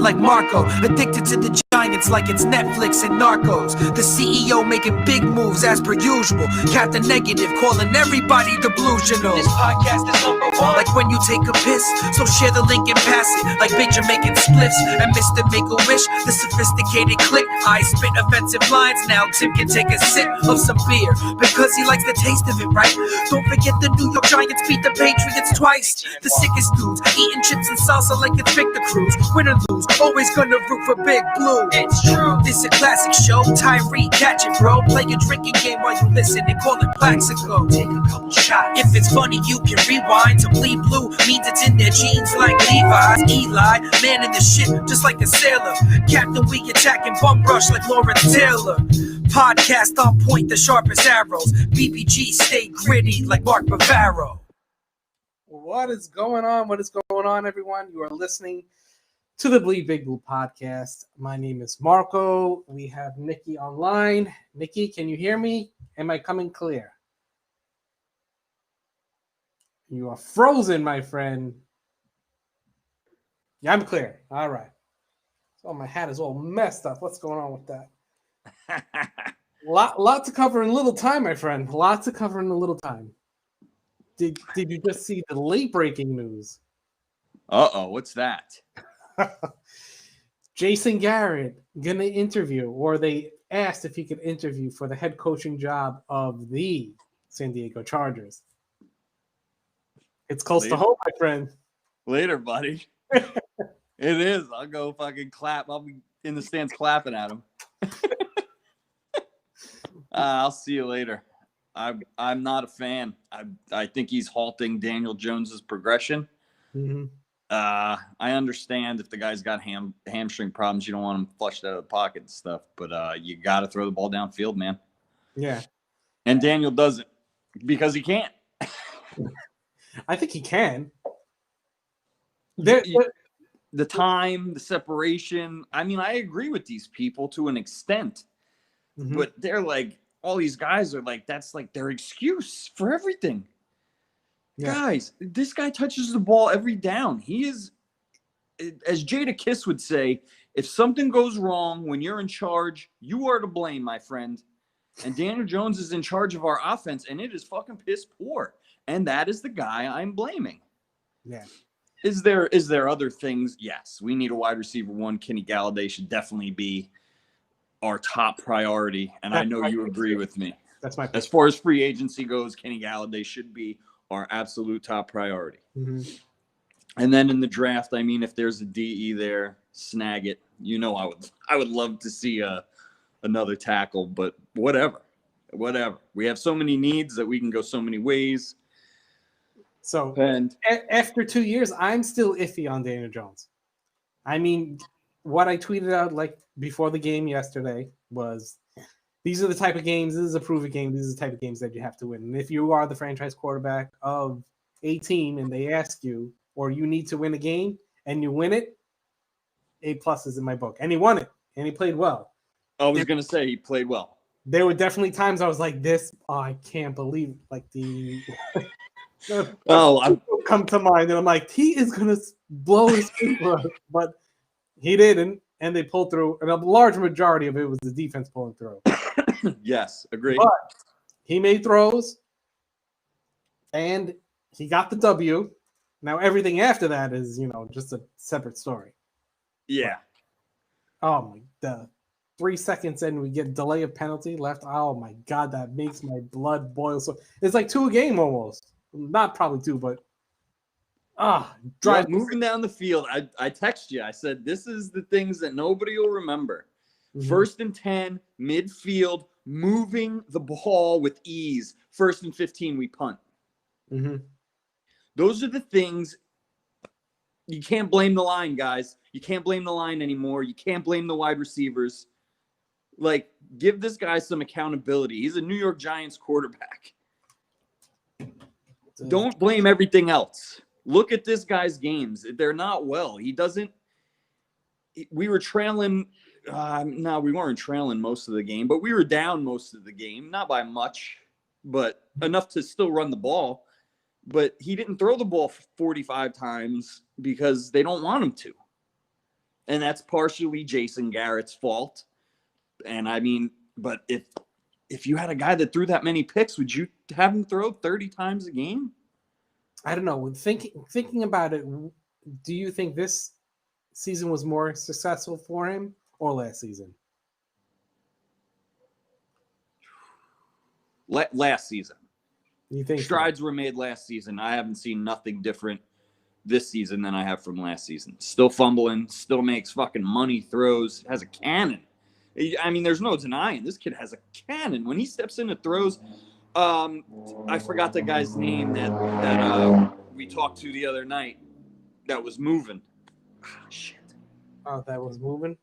like Marco, addicted to the Giants like it's Netflix and Narcos. The CEO making big moves as per usual. Captain Negative calling everybody delusional. This podcast is number one. Like when you take a piss, so share the link and pass it. Like bitch, you're making spliffs and Mr. Make-A-Wish, the sophisticated click. I spit offensive lines, now Tim can take a sip of some beer because he likes the taste of it, right? Don't forget the New York Giants beat the Patriots twice. The sickest dudes eating chips and salsa like it's Victor Cruz. Win or lose, always gonna root for Big Blue. It's true, this a classic show. Tyree, catch it, bro. Play a drinking game while you listen and call it Plaxico. Take a couple shots. If it's funny, you can rewind to Bleed Blue. Means it's in their jeans like Levi's. Eli, man in the ship, just like a sailor. Captain Week attacking bum rush like Lawrence Taylor. Podcast on point, the sharpest arrows. BBG stay gritty like Mark Bavaro. What is going on? What is going on, everyone? You are listening to the Bleedbigblue podcast. My name is Marco. We have Nikki online. Nikki, can you hear me? Am I coming clear? You are frozen, my friend. Yeah, I'm clear. All right. So my hat is all messed up. What's going on with that? Lot to cover in little time, my friend. Lot to cover in a little time. Did you just see the late breaking news? Uh-oh, what's that? Jason Garrett gonna interview, or they asked if he could interview for the head coaching job of the San Diego Chargers. It's close to home, my friend. Later, buddy. It is. I'll go fucking clap. I'll be in the stands clapping at him. I'll see you later. I'm not a fan. I think he's halting Daniel Jones's progression. Mm-hmm. I understand if the guy's got hamstring problems, you don't want him flushed out of the pocket and stuff, but you got to throw the ball downfield, man. Yeah. And Daniel doesn't because he can't. I think he can. The time, the separation. I mean, I agree with these people to an extent, but they're like, all these guys are like, that's like their excuse for everything. Yeah. Guys, this guy touches the ball every down. He is, as Jada Kiss would say, if something goes wrong when you're in charge, you are to blame, my friend. And Daniel Jones is in charge of our offense, and it is fucking piss poor. And that is the guy I'm blaming. Yeah. Is there other things? Yes. We need a wide receiver one. Kenny Galladay should definitely be our top priority. And I know you agree with me. That's my pick. As far as free agency goes, Kenny Galladay should be our absolute top priority. Mm-hmm. And then in the draft, I mean, if there's a DE there, snag it. You know, I would love to see another tackle, but whatever. We have so many needs that we can go so many ways. So after 2 years, I'm still iffy on Daniel Jones. I mean, what I tweeted out like before the game yesterday was, these are the type of games, this is a prove-it game, these are the type of games that you have to win. And if you are the franchise quarterback of a team and they ask you, or you need to win a game and you win it, A+ is in my book. And he won it, and he played well. I was going to say he played well. There were definitely times I was like, I can't believe it. Like come to mind, and I'm like, he is gonna blow his paper out, but he didn't, and they pulled through. And a large majority of it was the defense pulling through. Yes, agreed. But he made throws, and he got the W. Now everything after that is, just a separate story. Yeah. But, the 3 seconds and we get delay of penalty left. Oh my God, that makes my blood boil. So it's like 2 a game almost. Not probably 2, but moving down the field. I text you. I said, this is the things that nobody will remember. Mm-hmm. 1st and 10, midfield, moving the ball with ease. 1st and 15, we punt. Mm-hmm. Those are the things. You can't blame the line, guys. You can't blame the line anymore. You can't blame the wide receivers. Like, give this guy some accountability. He's a New York Giants quarterback. Don't blame everything else. Look at this guy's games. They're not well. We were trailing. No, we weren't trailing most of the game, but we were down most of the game. Not by much, but enough to still run the ball. But he didn't throw the ball 45 times because they don't want him to. And that's partially Jason Garrett's fault. And I mean, but if you had a guy that threw that many picks, would you have him throw 30 times a game? I don't know. Thinking about it, do you think this season was more successful for him or last season? Last season. You think strides were made last season? I haven't seen nothing different this season than I have from last season. Still fumbling, still makes fucking money throws, has a cannon. I mean, there's no denying this kid has a cannon. When he steps into throws, I forgot the guy's name that we talked to the other night that was moving. Oh, shit. Oh, that was moving?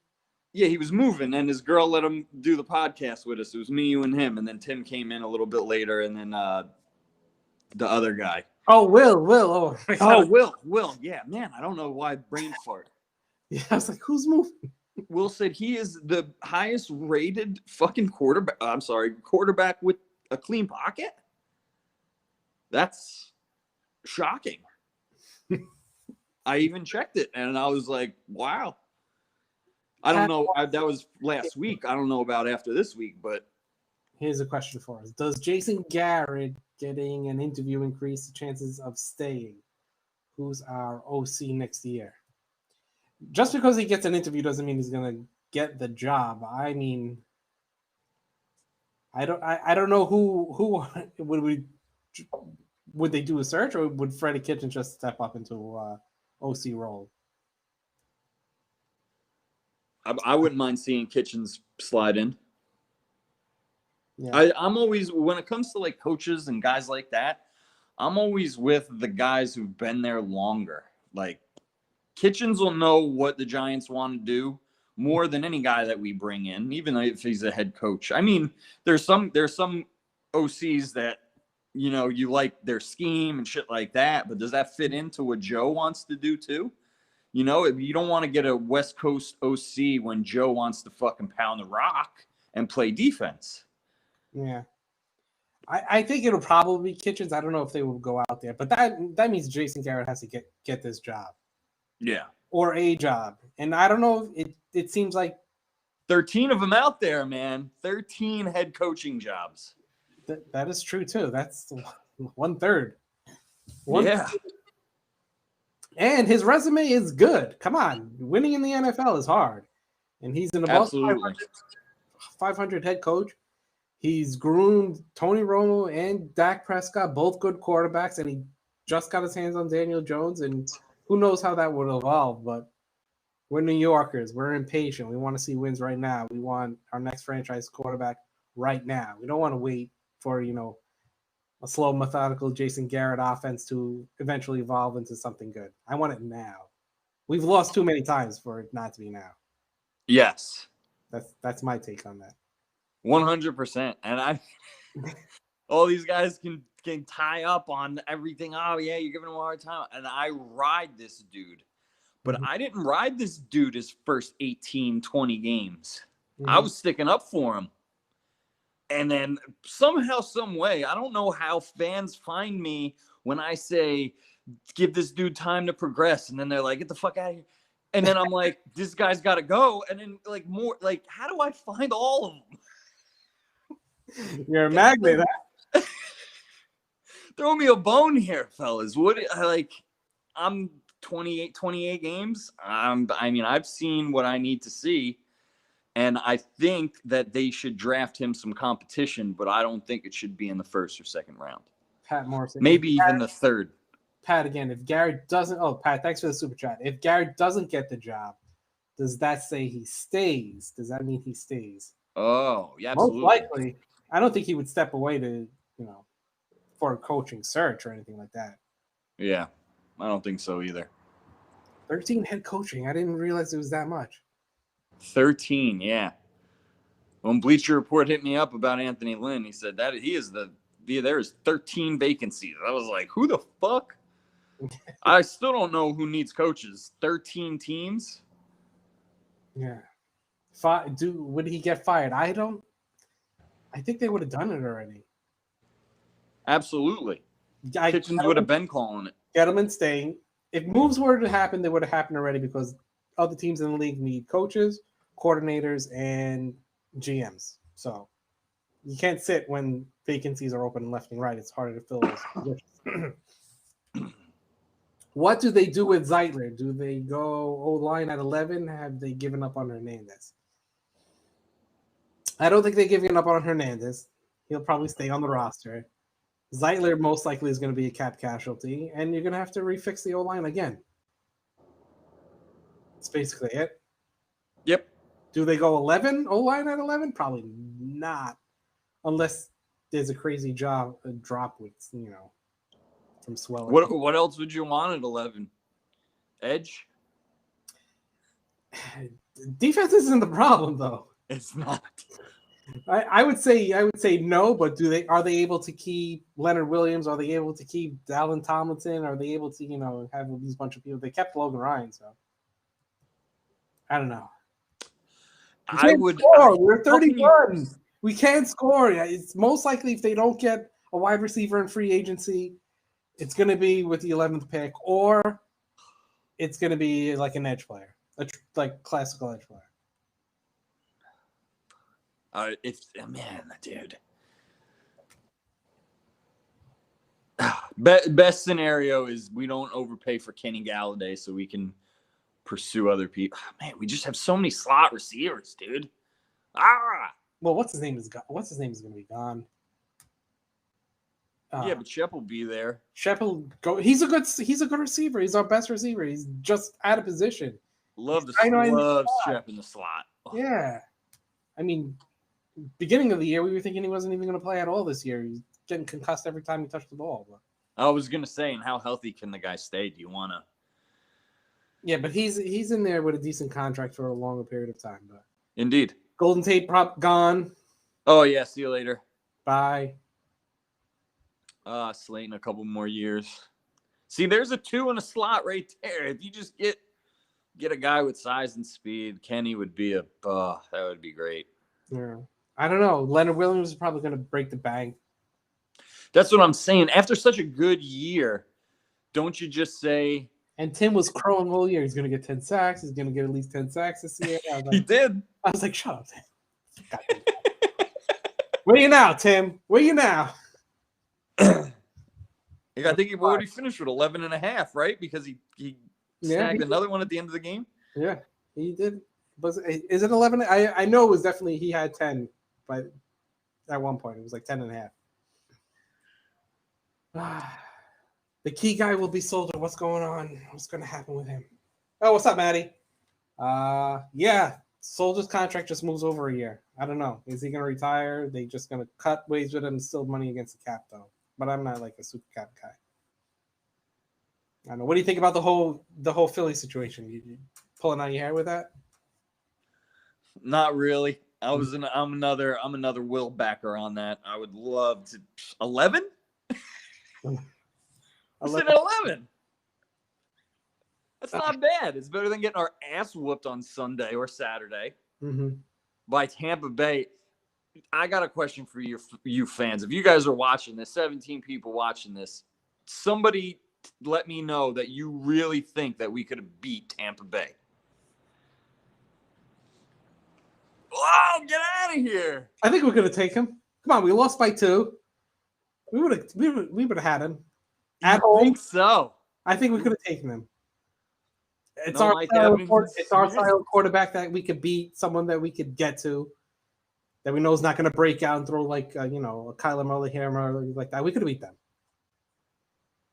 Yeah, he was moving, and his girl let him do the podcast with us. It was me, you, and him, and then Tim came in a little bit later, and then the other guy. Oh, Will. Oh, Will. Yeah, man, I don't know why brain fart. Yeah, I was like, who's moving? Will said he is the highest rated fucking quarterback with a clean pocket. That's shocking. I even checked it, and I was like, wow. I don't know. That was last week. I don't know about after this week, but. Here's a question for us. Does Jason Garrett getting an interview increase the chances of staying? Who's our OC next year? Just because he gets an interview doesn't mean he's going to get the job. I mean, I don't know who would they do a search, or would Freddie Kitchen just step up into OC role? I wouldn't mind seeing Kitchens slide in. Yeah. I'm always, when it comes to like coaches and guys like that, I'm always with the guys who've been there longer. Like Kitchens will know what the Giants want to do more than any guy that we bring in, even if he's a head coach. I mean, there's some OCs that, you know, you like their scheme and shit like that, but does that fit into what Joe wants to do too? You know, you don't want to get a West Coast OC when Joe wants to fucking pound the rock and play defense. Yeah. I think it'll probably be Kitchens. I don't know if they will go out there, but that means Jason Garrett has to get this job. Yeah. Or a job. And I don't know, it seems like 13 of them out there, man. 13 head coaching jobs. That is true too. That's 1/3. Yeah. And his resume is good. Come on. Winning in the NFL is hard. And he's an above 500 head coach. He's groomed Tony Romo and Dak Prescott, both good quarterbacks, and he just got his hands on Daniel Jones, and who knows how that would evolve, but we're New Yorkers. We're impatient. We want to see wins right now. We want our next franchise quarterback right now. We don't want to wait for, you know, a slow, methodical Jason Garrett offense to eventually evolve into something good. I want it now. We've lost too many times for it not to be now. Yes. That's my take on that. 100%. And all these guys can tie up on everything. Oh, yeah, you're giving him a hard time. And I ride this dude. But I didn't ride this dude his first 18, 20 games. I was sticking up for him. And then somehow, some way, I don't know how fans find me when I say, give this dude time to progress. And then they're like, get the fuck out of here. And then I'm like, this guy's got to go. And then like more, like, how do I find all of them? You're a magnet. Throw me a bone here, fellas. I'm 28 games. I mean, I've seen what I need to see. And I think that they should draft him some competition, but I don't think it should be in the first or second round. Pat Morrison. Maybe even the third. Pat, again, if Garrett doesn't... Oh, Pat, thanks for the super chat. If Garrett doesn't get the job, does that say he stays? Does that mean he stays? Oh, yeah, absolutely. Most likely. I don't think he would step away to, you know, for a coaching search or anything like that. Yeah, I don't think so either. 13 head coaching. I didn't realize it was that much. 13, yeah. When Bleacher Report hit me up about Anthony Lynn, he said that there is 13 vacancies. I was like, who the fuck? I still don't know who needs coaches. 13 teams? Yeah. Would he get fired? I think they would have done it already. Absolutely. Kitchens would have been calling it. Gettleman staying. If moves were to happen, they would have happened already because other teams in the league need coaches, coordinators, and GMs. So you can't sit when vacancies are open left and right. It's harder to fill those positions. What do they do with Zeitler? Do they go O-line at 11? Have they given up on Hernandez? I don't think they're giving up on Hernandez. He'll probably stay on the roster. Zeitler most likely is going to be a cap casualty, and you're going to have to refix the O-line again. That's basically it. Yep. Do they go 11? O-line at 11? Probably not, unless there's a crazy drop with, from swelling. What else would you want at 11? Edge? Defense isn't the problem, though. It's not. I would say no, but are they able to keep Leonard Williams? Are they able to keep Dalvin Tomlinson? Are they able to, have these bunch of people? They kept Logan Ryan, so I don't know. We're 31. We can't score. It's most likely if they don't get a wide receiver in free agency, it's going to be with the 11th pick, or it's going to be like an edge player, like classical edge player. Dude. Best scenario is we don't overpay for Kenny Galladay so we can pursue other people. Man, we just have so many slot receivers, dude. Well, what's his name is going to be gone. Yeah, but Shep will be there. Shep will go. He's a good receiver. He's our best receiver. He's just out of position. Love Shep in the slot. Oh. Yeah, I mean, beginning of the year, we were thinking he wasn't even going to play at all this year. He's getting concussed every time he touched the ball. But I was going to say, and how healthy can the guy stay? Do you want to? Yeah, but he's in there with a decent contract for a longer period of time. But Indeed. Golden Tate prop gone. Oh yeah, see you later. Bye. Slayton a couple more years. See, there's a 2 in a slot right there. If you just get a guy with size and speed, Kenny would be that would be great. Yeah. I don't know. Leonard Williams is probably going to break the bank. That's what I'm saying. After such a good year, don't you just say? And Tim was crowing all year. He's going to get 10 sacks. He's going to get at least 10 sacks this year. He did. I was like, shut up, Tim. Where you now, Tim? Where you now? I think he already finished with 11.5, right? Because he snagged another one at the end of the game. Yeah, he did. Is it 11? I know it was definitely he had 10, but at one point it was like 10.5. The key guy will be Soldier. What's going on? What's going to happen with him? Oh, what's up, Maddie? Yeah, Soldier's contract just moves over a year. I don't know. Is he going to retire? They just going to cut ways with him, still money against the cap, though. But I'm not like a super cap guy. I don't know. What do you think about the whole Philly situation? You pulling out your hair with that? Not really. I'm another Will backer on that. I would love to 11. I said 11. That's not bad. It's better than getting our ass whooped on Sunday or Saturday by Tampa Bay. I got a question for you fans. If you guys are watching this, 17 people watching this, somebody let me know that you really think that we could have beat Tampa Bay. Wow, get out of here. I think we're going to take him. Come on, we lost by 2. We would have had him. At home. I think so. I think we could have taken him. It's our style quarterback that we could beat, someone that we could get to, that we know is not going to break out and throw like a Kyler Murray hammer like that. We could have beat them.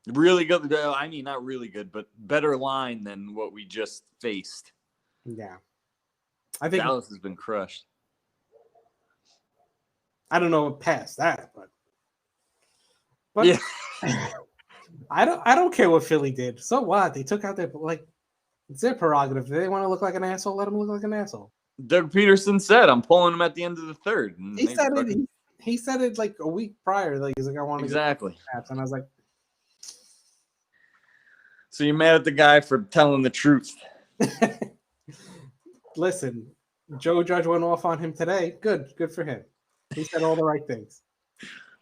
Really good. I mean, not really good, but better line than what we just faced. Yeah, I think Dallas has been crushed. I don't know past that, but yeah. I don't care what Philly did. So what? They took out it's their prerogative. If they want to look like an asshole, let them look like an asshole. Doug Peterson said, "I'm pulling him at the end of the third." And he said it like a week prior. Like he's like, "I want to exactly." And I was like, "So you're mad at the guy for telling the truth?" Listen, Joe Judge went off on him today. Good for him. He said all the right things.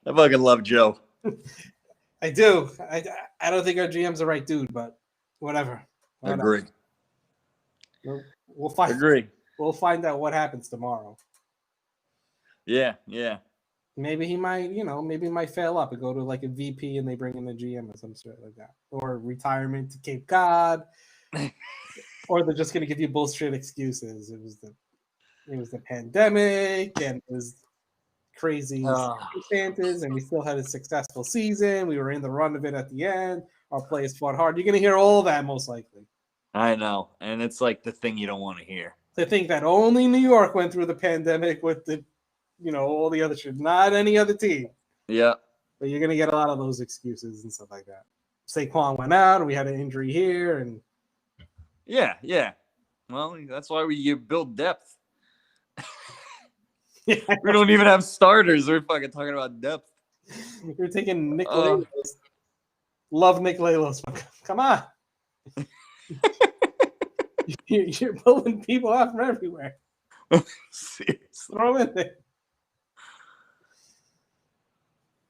I fucking love Joe. I do. I don't think our GM's the right dude, but whatever. Agree. We'll find. Agree. We'll find out what happens tomorrow. Yeah. Maybe he might, maybe he might fail up and go to like a VP and they bring in the GM or some sort like that, or retirement to Cape Cod, or they're just gonna give you bullshit excuses. It was the pandemic and it was crazy circumstances, and we still had a successful season. We were in the run of it at the end. Our players fought hard. You're gonna hear all that most likely. I know, and it's like the thing you don't want to hear. To think that only New York went through the pandemic with the, all the other shit, not any other team. Yeah. But you're gonna get a lot of those excuses and stuff like that. Saquon went out, and we had an injury here, and yeah. Well, that's why we build depth. We don't even have starters. We're fucking talking about depth. We're taking Nick Lalos. Love Nick Lalos. Come on. You're pulling people out from everywhere. Seriously. Throw in there.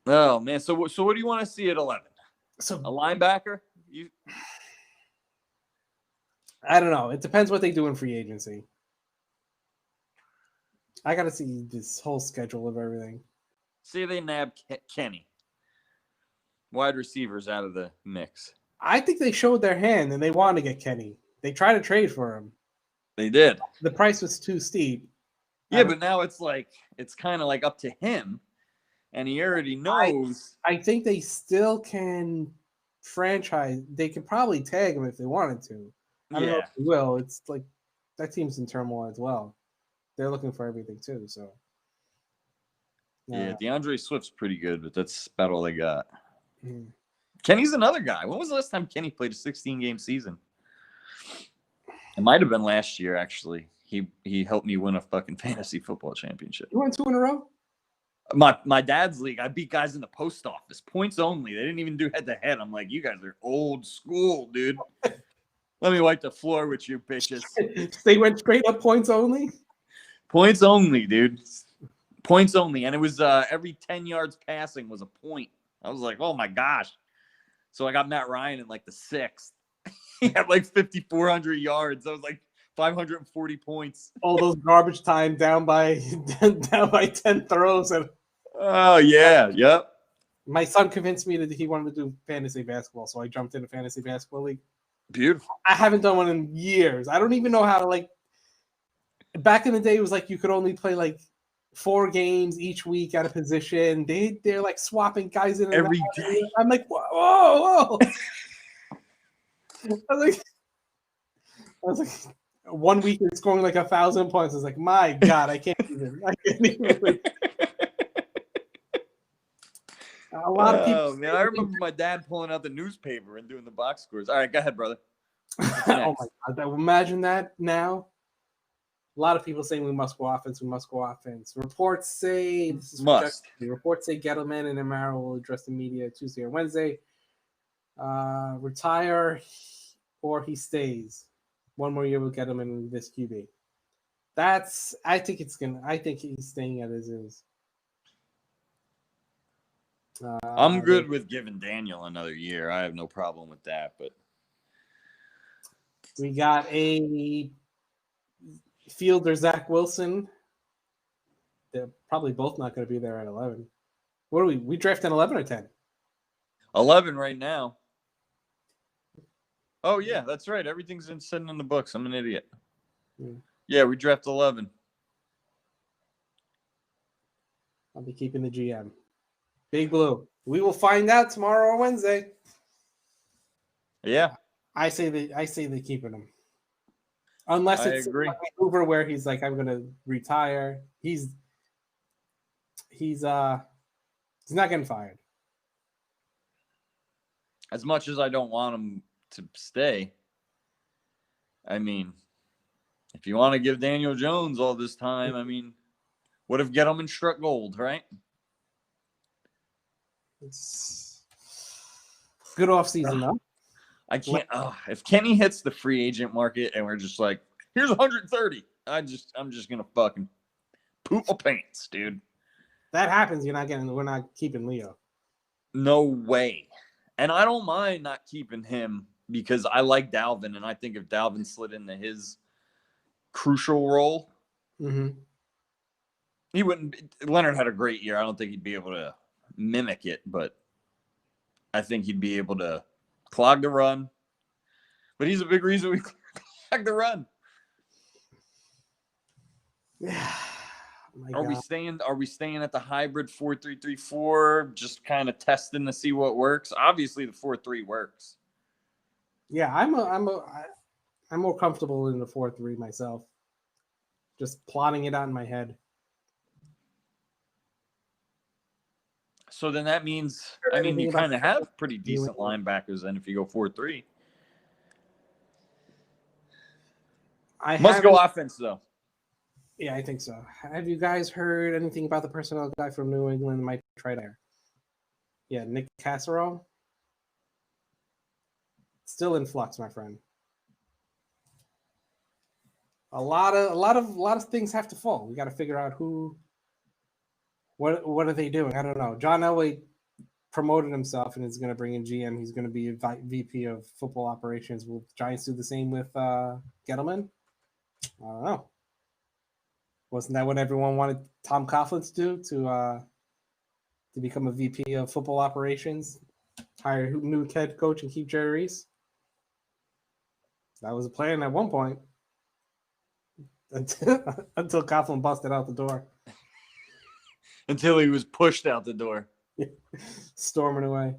Oh man, so what do you want to see at 11? So a linebacker? I don't know. It depends what they do in free agency. I got to see this whole schedule of everything. Say they nab Kenny. Wide receivers out of the mix. I think they showed their hand and they wanted to get Kenny. They tried to trade for him. They did. The price was too steep. Yeah, but now it's kind of like up to him, and he already knows. I think they still can franchise. They could probably tag him if they wanted to. I don't know if they will. It's like that team's in turmoil as well. They're looking for everything too. So yeah, DeAndre Swift's pretty good, but that's about all they got. Mm. Kenny's another guy. When was the last time Kenny played a 16-game season? It might have been last year, actually. He helped me win a fucking fantasy football championship. You won 2 in a row? My dad's league, I beat guys in the post office. Points only. They didn't even do head-to-head. I'm like, you guys are old school, dude. Let me wipe the floor with you, bitches. They went straight up points only? Points only, dude. Points only. And it was every 10 yards passing was a point. I was like, oh, my gosh. So I got Matt Ryan in like the 6th. He had like 5,400 yards. I was like 540 points. All those garbage time down by 10 throws. Oh, yeah. Yep. My son convinced me that he wanted to do fantasy basketball, so I jumped into fantasy basketball league. Beautiful. I haven't done one in years. I don't even know how to back in the day, it was like you could only play like 4 games each week at a position. They're like swapping guys in every day. I'm like, whoa. I was like, 1 week you're scoring like 1,000 points. I was like, my God, I can't even. A lot of people. Man, I remember my dad pulling out the newspaper and doing the box scores. All right, go ahead, brother. Oh my God! Imagine that now. A lot of people saying we must go offense. Reports say Reports say Gettleman and Amaro will address the media Tuesday or Wednesday. Retire or he stays. 1 more year with Gettleman and this QB. I think he's staying at his is. I'm good with giving Daniel another year. I have no problem with that. But we got a Fielder, Zach Wilson. They're probably both not going to be there at 11. What are we drafting 11 or 10? 11 right now. Oh, yeah, that's right. Everything's sitting in the books. I'm an idiot. Yeah, we draft 11. I'll be keeping the GM. Big Blue. We will find out tomorrow or Wednesday. Yeah. I say they're keeping him. Unless it's like Hoover where he's like, I'm gonna retire. He's not getting fired. As much as I don't want him to stay, I mean, if you want to give Daniel Jones all this time, I mean, what if Gettleman struck gold, right? It's good offseason, though. I can't. If Kenny hits the free agent market and we're just like, here's 130, I'm just gonna fucking poop my pants, dude. That happens. We're not keeping Leo. No way. And I don't mind not keeping him because I like Dalvin, and I think if Dalvin slid into his crucial role. Mm-hmm. He wouldn't. Leonard had a great year. I don't think he'd be able to mimic it, but I think he'd be able to clog the run. But he's a big reason we clog the run. Yeah. Are we staying at the hybrid 4-3-3-4, just kind of testing to see what works? Obviously, the 4-3 works. Yeah, I'm more comfortable in the 4-3 myself. Just plotting it out in my head. So then that means, I mean, you kind of have pretty decent linebackers then if you go 4-3. Must go offense, though. Yeah, I think so. Have you guys heard anything about the personnel guy from New England might try there? Yeah, Nick Casserole. Still in flux, my friend. A lot of things have to fall. We got to figure out what are they doing? I don't know. John Elway promoted himself and is going to bring in GM. He's going to be a VP of football operations. Will Giants do the same with Gettleman? I don't know. Wasn't that what everyone wanted Tom Coughlin to do to become a VP of football operations, hire a new head coach, and keep Jerry Reese? That was a plan at one point until Coughlin busted out the door. Until he was pushed out the door. Storming away.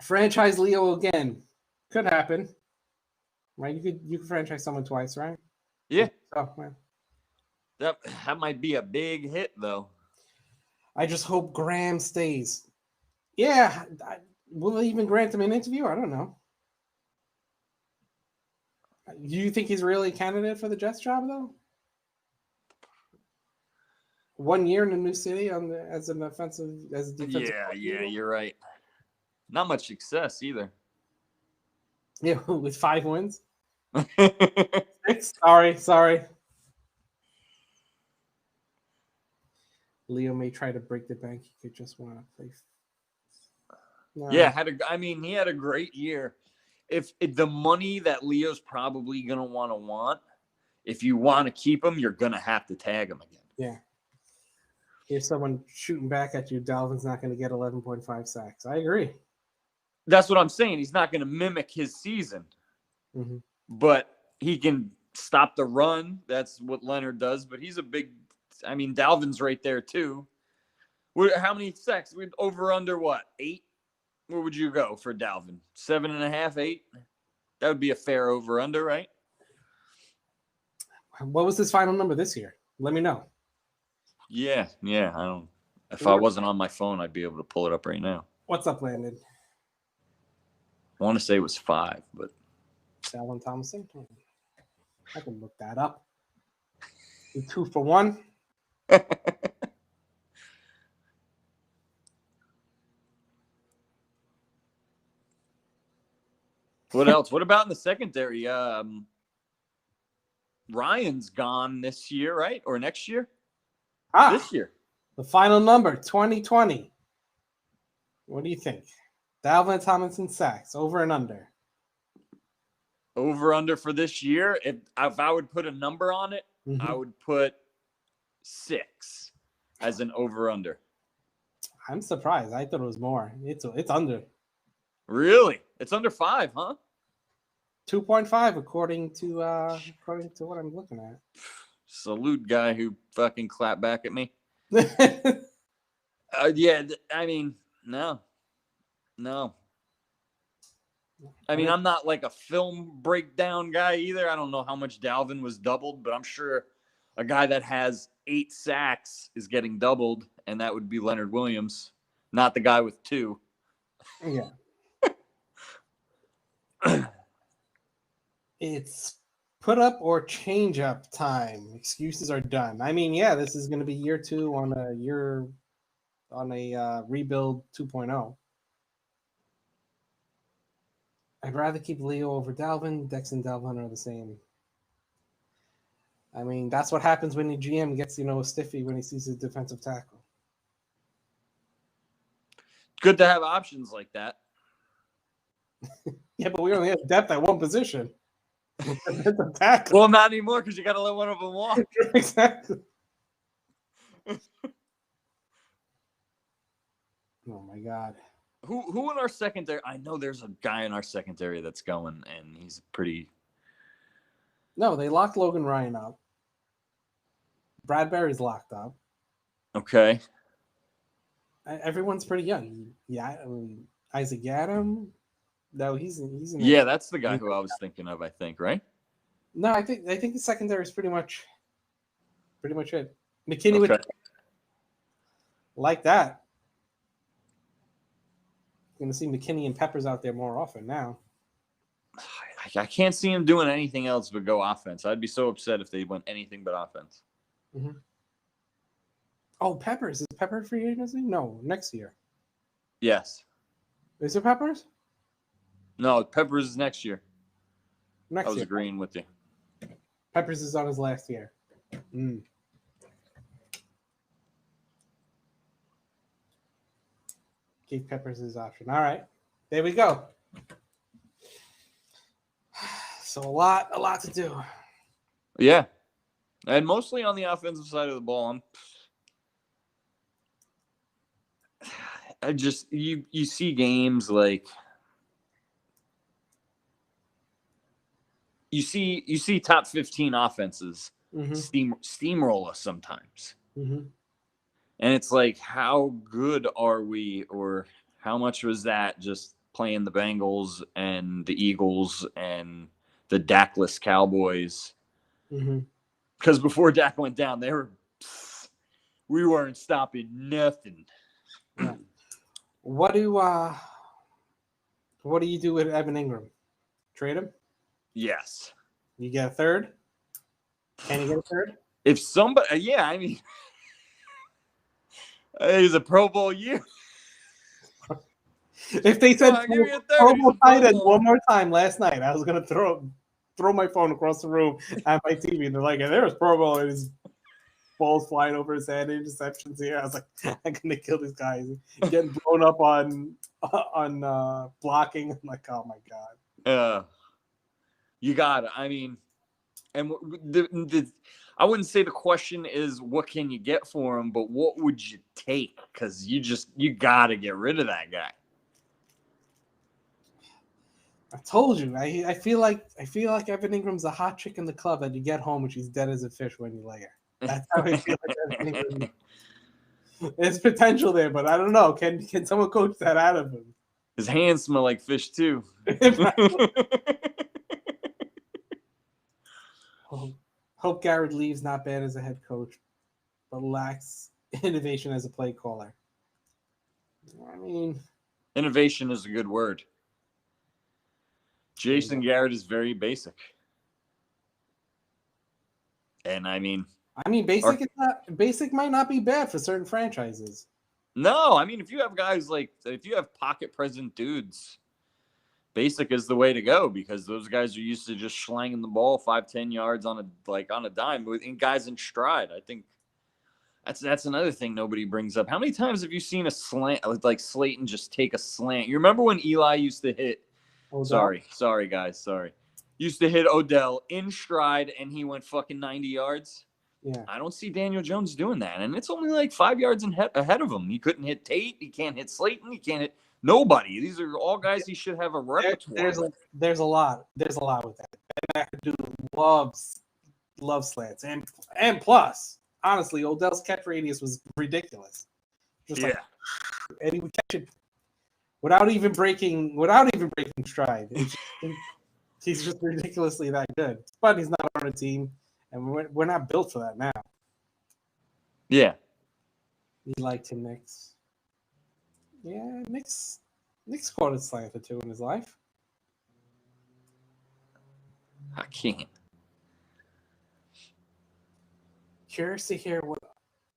Franchise Leo again. Could happen. Right? You could franchise someone twice, right? Yeah. Oh, man. That might be a big hit, though. I just hope Graham stays. Yeah. Will they even grant him an interview? I don't know. Do you think he's really a candidate for the Jets job, though? 1 year in a new city as a defensive. Yeah, you're right. Not much success either. Yeah, with 5 wins. 6. Sorry. Leo may try to break the bank. He could just want to play. No. Yeah, he had a great year. If the money that Leo's probably gonna want, if you want to keep him, you're gonna have to tag him again. Yeah. If someone shooting back at you, Dalvin's not going to get 11.5 sacks. I agree. That's what I'm saying. He's not going to mimic his season, but he can stop the run. That's what Leonard does. But he's a big. I mean, Dalvin's right there too. How many sacks? Over under what? 8? Where would you go for Dalvin? 7.5, 8? That would be a fair over under, right? What was his final number this year? Let me know. Yeah. I don't. If I wasn't on my phone, I'd be able to pull it up right now. What's up, Landon? I want to say it was 5, but Allen Thompson. I can look that up. 2 for 1. What else? What about in the secondary? Ryan's gone this year, right? Or next year? This year. The final number, 2020. What do you think? Dalvin Tomlinson sacks, over and under. Over under for this year. If I would put a number on it, I would put 6 as an over under. I'm surprised. I thought it was more. It's under. Really? It's under 5, huh? 2.5 according to what I'm looking at. Salute guy who fucking clapped back at me. Yeah, I mean, no. I mean, I'm not like a film breakdown guy either. I don't know how much Dalvin was doubled, but I'm sure a guy that has 8 sacks is getting doubled, and that would be Leonard Williams, not the guy with 2. Yeah. It's put up or change up time. Excuses are done. I mean, yeah, this is going to be year 2 on a rebuild 2.0. I'd rather keep Leo over Dalvin. Dex and Dalvin are the same. I mean, that's what happens when the GM gets, stiffy when he sees a defensive tackle. Good to have options like that. Yeah, but we only have depth at one position. Well, not anymore because you got to let one of them walk. Exactly. Oh my God. Who in our secondary? I know there's a guy in our secondary that's going, and he's pretty. No, they locked Logan Ryan up. Bradbury's locked up. Okay. Everyone's pretty young. Yeah, I mean, Isaac Yadam. No, he's in. Yeah, that's the guy who I was thinking of. I think, right? No, I think the secondary is pretty much it. McKinney Okay. with like that. Going to see McKinney and Peppers out there more often now. I can't see him doing anything else but go offense. I'd be so upset if they went anything but offense. Mm-hmm. Oh, Peppers. Is Peppers free agency? No, next year. Yes. Is it Peppers? No, Peppers is next year. Next I was year. agreeing with you. Peppers is on his last year. Keith Peppers his option. All right. There we go. So a lot to do. Yeah. And mostly on the offensive side of the ball. You see games like you see top 15 offenses steamroll us sometimes. Mm-hmm. And it's like, how good are we, or how much was that just playing the Bengals and the Eagles and the Dakless Cowboys? Because before Dak went down, we weren't stopping nothing. Yeah. What do you do with Evan Ingram? Trade him? Yes. You get a third? Can you get a third? If somebody, yeah, I mean, he's a Pro Bowl year. If they said give me a third, Pro he's Bowl a Pro tight end Bowl. one more time last night, I was gonna throw my phone across the room at my TV, and they're like, "There was Pro Bowl," and his balls flying over his head, interceptions here. I was like, "I'm gonna kill this guy." He's getting blown up on blocking. I'm like, "Oh my God." You got it. I mean, and I wouldn't say the question is what can you get for him, but what would you take? Because you got to get rid of that guy. I told you. I feel like Evan Ingram's a hot chick in the club that you get home and she's dead as a fish when you lay her. That's how I feel like Evan Ingram. There's potential there, but I don't know. Can someone coach that out of him? His hands smell like fish too. Hope Garrett leaves not bad as a head coach, but lacks innovation as a play caller. I mean, innovation is a good word. Jason Garrett is very basic. And I mean, basic might not be bad for certain franchises. No, I mean, if you have pocket present dudes, basic is the way to go, because those guys are used to just slanging the ball 5-10 yards on a dime, and guys in stride. I think that's another thing nobody brings up. How many times have you seen a slant, like Slayton just take a slant? You remember when Eli used to hit? Odell? Sorry guys, used to hit Odell in stride and he went fucking 90 yards. Yeah. I don't see Daniel Jones doing that, and it's only like 5 yards ahead of him. He couldn't hit Tate. He can't hit Slayton. He can't hit nobody. These are all guys he should have a repertoire. There's a lot with that. Ben McAdoo loves slants, and plus, honestly, Odell's catch radius was ridiculous. And he would catch it without even breaking stride. He's just ridiculously that good. But he's not on a team. And we're not built for that now. Yeah. You liked him, Knicks. Yeah, Knicks caught a slant or two in his life. I can't. Curious to hear what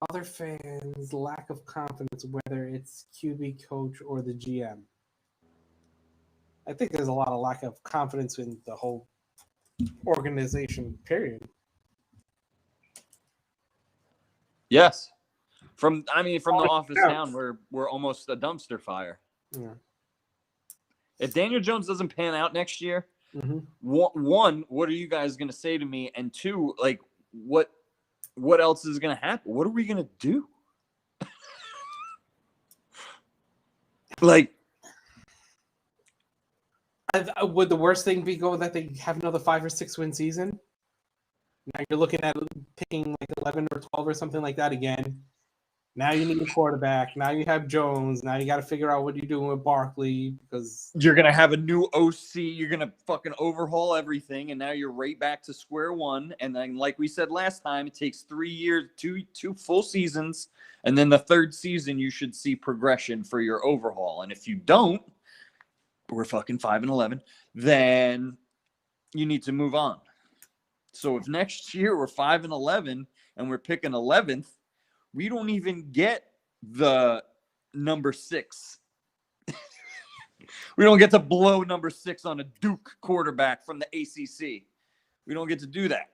other fans' lack of confidence, whether it's QB coach or the GM. I think there's a lot of lack of confidence in the whole organization, period. Yes. From the office down, we're almost a dumpster fire. Yeah. If Daniel Jones doesn't pan out next year, Mm-hmm. One, what are you guys going to say to me? And two, like, what else is going to happen? What are we going to do? Like, would the worst thing be that they have another 5 or 6 win season? Now you're looking at picking like 11 or 12 or something like that again. Now you need a quarterback. Now you have Jones. Now you got to figure out what you're doing with Barkley because you're going to have a new OC. You're going to fucking overhaul everything. And now you're right back to square one. And then, like we said last time, it takes 3 years, two full seasons. And then the third season, you should see progression for your overhaul. And if you don't, we're fucking 5-11, then you need to move on. So if next year we're 5-11 and we're picking 11th, we don't even get the number 6. We don't get to blow number 6 on a Duke quarterback from the ACC. We don't get to do that.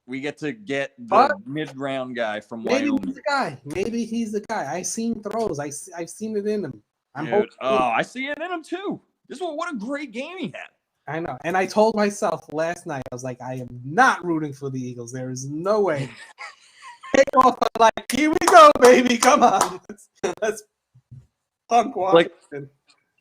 We get to get the mid-round guy from Wyoming. Maybe he's the guy. Maybe he's the guy. I've seen throws. I've seen it in him. I see it in him too. What a great game he had. I know. And I told myself last night, I was like, I am not rooting for the Eagles. There is no way. Take off. I'm like, here we go, baby. Come on. Let's punk Washington.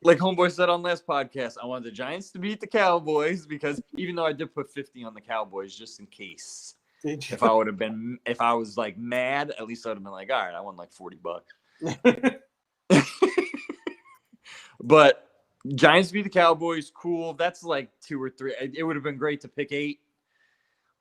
Like Homeboy said on last podcast, I wanted the Giants to beat the Cowboys because even though I did put 50 on the Cowboys just in case. If I was like mad, at least I would have been like, all right, I won like $40. But Giants beat the Cowboys, cool. That's like 2 or 3. It would have been great to pick 8.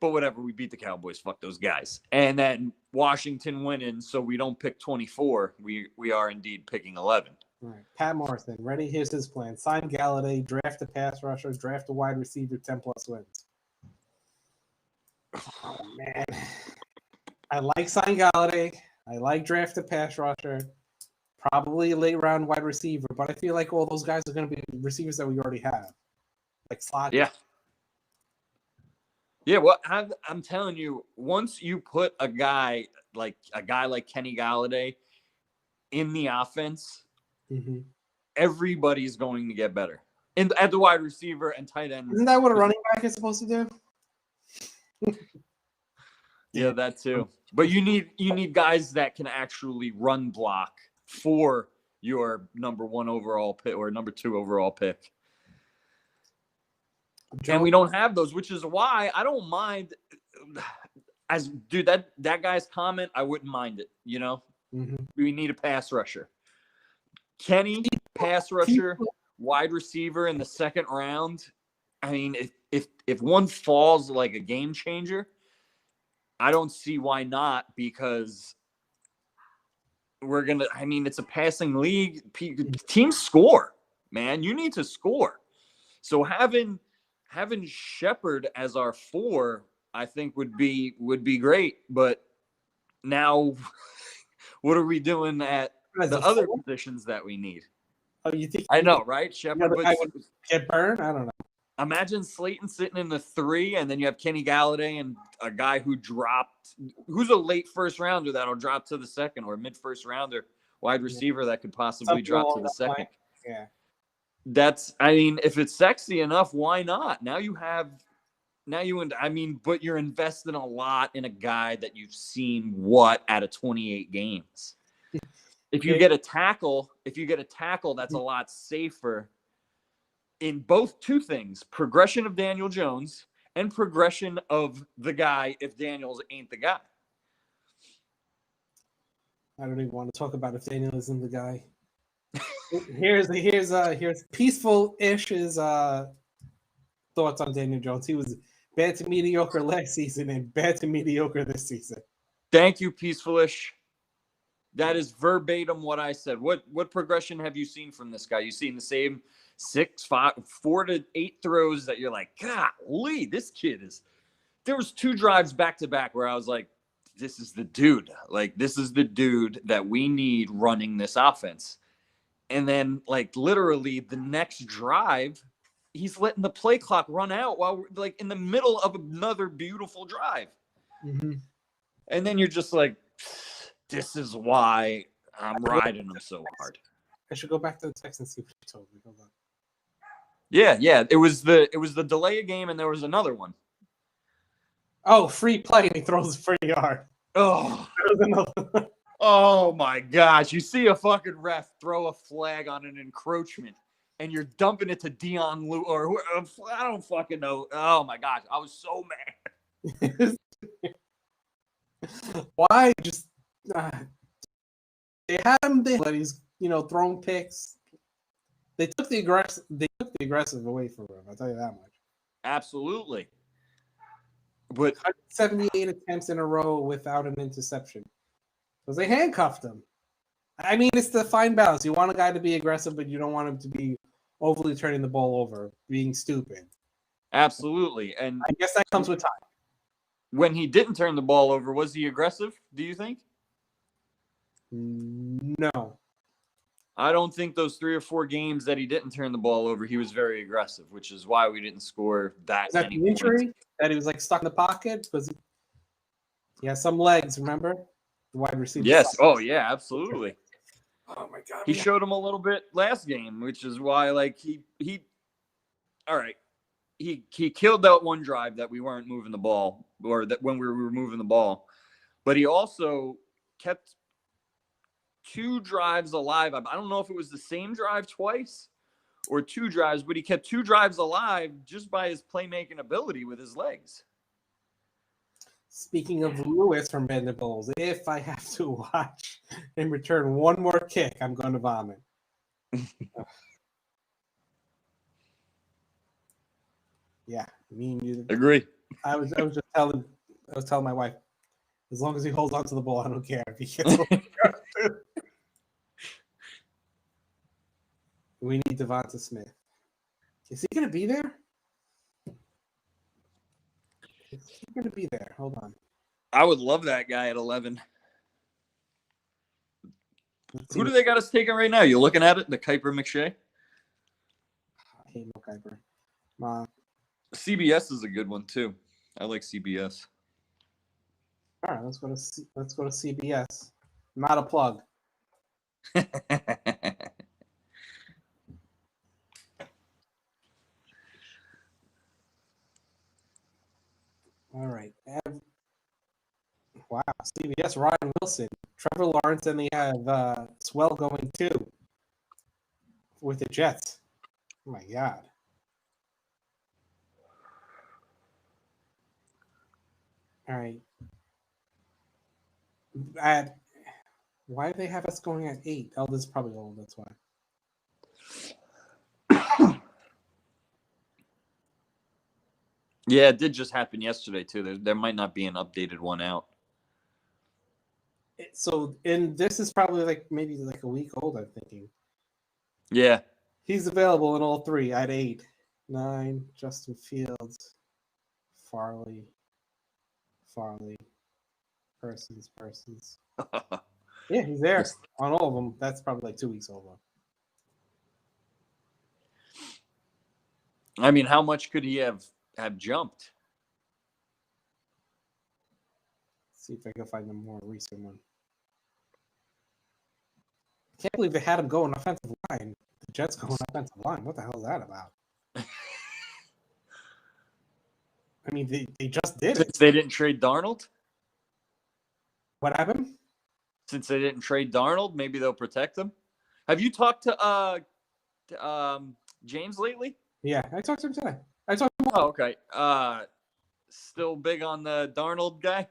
But whatever, we beat the Cowboys. Fuck those guys. And then Washington winning, so we don't pick 24. We are indeed picking 11. All right. Pat Morrison, ready? Here's his plan. Sign Galladay, draft a pass rusher, draft a wide receiver, 10-plus wins. Oh, man. I like sign Galladay. I like draft a pass rusher. Probably a late-round wide receiver, but I feel like all those guys are going to be receivers that we already have. Like slot. Yeah. Yeah, well, I'm telling you, once you put a guy like Kenny Galladay in the offense, everybody's going to get better. And at the wide receiver and tight end. Isn't that what a running back is supposed to do? Yeah, that too. But you need guys that can actually run block for your number 1 overall pick or number 2 overall pick. And we don't have those, which is why I don't mind. That guy's comment, I wouldn't mind it. You know, we need a pass rusher. Kenny, pass rusher, wide receiver in the second round. I mean, if one falls like a game changer, I don't see why not, because it's a passing league. Teams score, man. You need to score. So having Shepard as our 4, I think would be great. But now, what are we doing at the other positions that we need? Oh, you think? I know, right? Shepard would get burned. I don't know. Imagine Slayton sitting in the 3, and then you have Kenny Galladay and a guy who's a late first rounder that'll drop to the second, or mid first rounder wide receiver that could possibly drop to the second. Yeah. If it's sexy enough, why not? But you're investing a lot in a guy that you've seen out of 28 games. If you get a tackle, that's a lot safer in both 2 things: progression of Daniel Jones and progression of the guy if Daniels ain't the guy. I don't even want to talk about if Daniel isn't the guy. Here's Peaceful-ish's thoughts on Daniel Jones. He was bad to mediocre last season and bad to mediocre this season. Thank you, Peaceful-ish. That is verbatim what I said. What progression have you seen from this guy? You seen the same 4 to 8 throws that you're like, golly, this kid is. There was 2 drives back to back where I was like, this is the dude. Like, this is the dude that we need running this offense. And then, like, literally the next drive, he's letting the play clock run out while we're like in the middle of another beautiful drive. And then you're just like, this is why I'm riding him so hard. I should go back to the text and see what you told me. Hold on. Yeah. It was the delay game, and there was another one. Oh, free play, and he throws a free yard. Oh. Oh my gosh! You see a fucking ref throw a flag on an encroachment, and you're dumping it to Dion Lou or I don't fucking know. Oh my gosh! I was so mad. Why? Just they had him there, but he's throwing picks. They took the aggressive away from him. I'll tell you that much. Absolutely. But 178 attempts in a row without an interception. Because they handcuffed him. I mean, it's the fine balance. You want a guy to be aggressive, but you don't want him to be overly turning the ball over, being stupid. Absolutely. And I guess that comes with time. When he didn't turn the ball over, was he aggressive, do you think? No. I don't think those 3 or 4 games that he didn't turn the ball over, he was very aggressive, which is why we didn't score that many points. Is that the injury? Points. That he was stuck in the pocket? Because he has some legs, remember? The wide receiver. Yes. Oh, yeah, absolutely. Oh, my God. He showed him a little bit last game, which is why, he all right. He killed that one drive that we weren't moving the ball, or that when we were moving the ball. But he also kept 2 drives alive. I don't know if it was the same drive twice or 2 drives, but he kept 2 drives alive just by his playmaking ability with his legs. Speaking of Lewis from Vanderbilt, if I have to watch him return one more kick, I'm going to vomit. Yeah, me and you agree. I was just telling my wife, as long as he holds on to the ball, I don't care if he gets over. We need Devonta Smith. Is he going to be there? Is he going to be there? Hold on. I would love that guy at 11. Who do they got us taking right now? You looking at it? The Kuiper McShay? I hate no Kuiper. CBS is a good one too. I like CBS. All right, let's go to CBS. Not a plug. All right. Wow, CBS, Ryan Wilson, Trevor Lawrence, and they have Swell going too with the Jets. Oh my God. All right. Why do they have us going at 8? Oh, this is probably old. That's why. Yeah, it did just happen yesterday too. There might not be an updated one out. So, and this is probably maybe a week old, I'm thinking. Yeah. He's available in all 3 at 8. 9, Justin Fields, Farley, Persons. Yeah, he's there on all of them. That's probably 2 weeks old. I mean, how much could he have jumped? Let's see if I can find a more recent one. I can't believe they had him go on offensive line. The Jets go on offensive line. What the hell is that about? I mean, they just did it. Since they didn't trade Darnold? What happened? Since they didn't trade Darnold, maybe they'll protect him. Have you talked to James lately? Yeah, I talked to him today. Oh, okay. Still big on the Darnold guy?